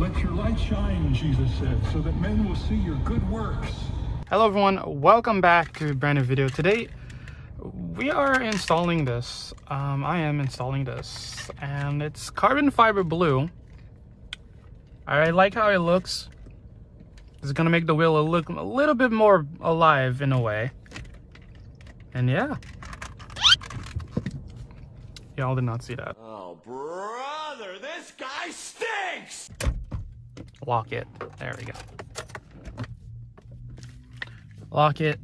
Let your light shine, Jesus said, so that men will see your good works. Hello everyone, welcome back to a brand new video. Today we are installing this. I am installing this, and it's carbon fiber blue. I like how it looks. It's gonna make the wheel look a little bit more alive in a way. And yeah, y'all did not see that. Oh brother, this guy stinks! Lock it. There we go. Lock it.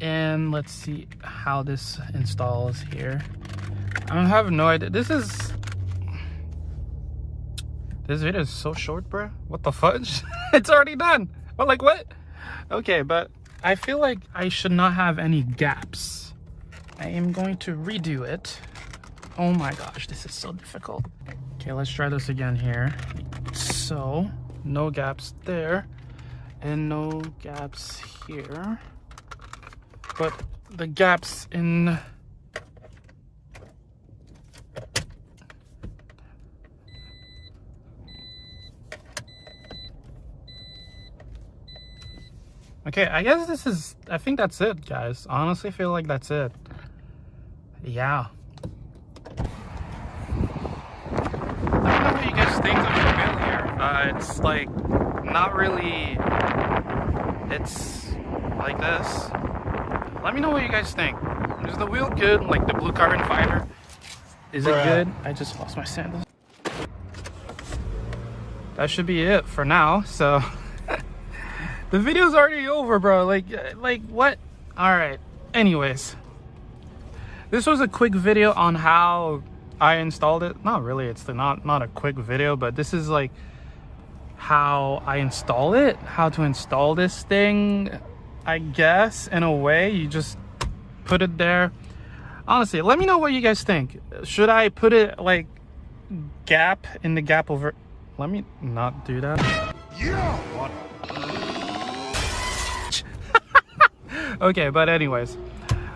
And let's see how this installs here. I have no idea. This video is so short, bro. What the fudge? It's already done. But like what? Okay, but I feel like I should not have any gaps. I am going to redo it. Oh my gosh, this is so difficult. Okay, let's try this again here. So, no gaps there. And no gaps here. But the gaps in... Okay, I guess I think that's it, guys. Honestly, feel like that's it. Yeah. I don't know what you guys think of the wheel here. It's like, not really, it's like this. Let me know what you guys think. Is the wheel good? Like the blue carbon fiber? Is it good? I just lost my sandals. That should be it for now, so. The video's already over, bro. Like what? All right. Anyways, this was a quick video on how I installed it. Not really. It's not a quick video, but this is like how I install it. How to install this thing, I guess. In a way, you just put it there. Honestly, let me know what you guys think. Should I put it like gap in the gap over? Let me not do that. Yeah! What? Okay, but anyways,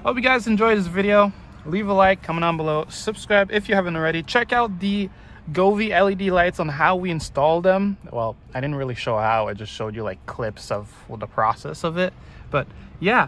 hope you guys enjoyed this video. Leave a like, comment down below, subscribe if you haven't already. Check out the Govee LED lights on how we install them. Well, I didn't really show how, I just showed you like clips of the process of it. But yeah.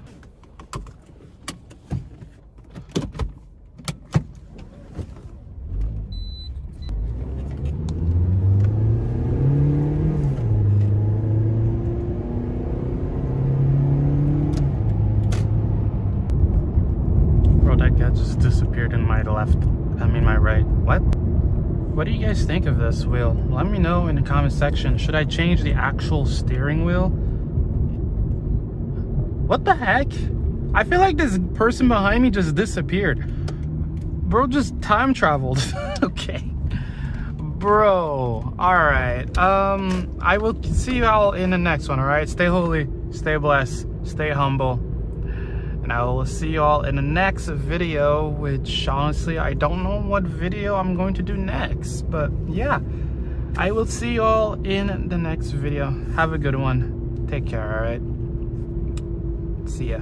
That guy just disappeared in my my right. What do you guys think of this wheel? Let me know in the comment section. Should I change the actual steering wheel? What the heck? I feel like this person behind me just disappeared. Bro just time traveled. Okay. Bro. Alright. I will see you all in the next one, alright? Stay holy, stay blessed, stay humble. And I will see you all in the next video, which honestly, I don't know what video I'm going to do next. But yeah, I will see you all in the next video. Have a good one. Take care, alright? See ya.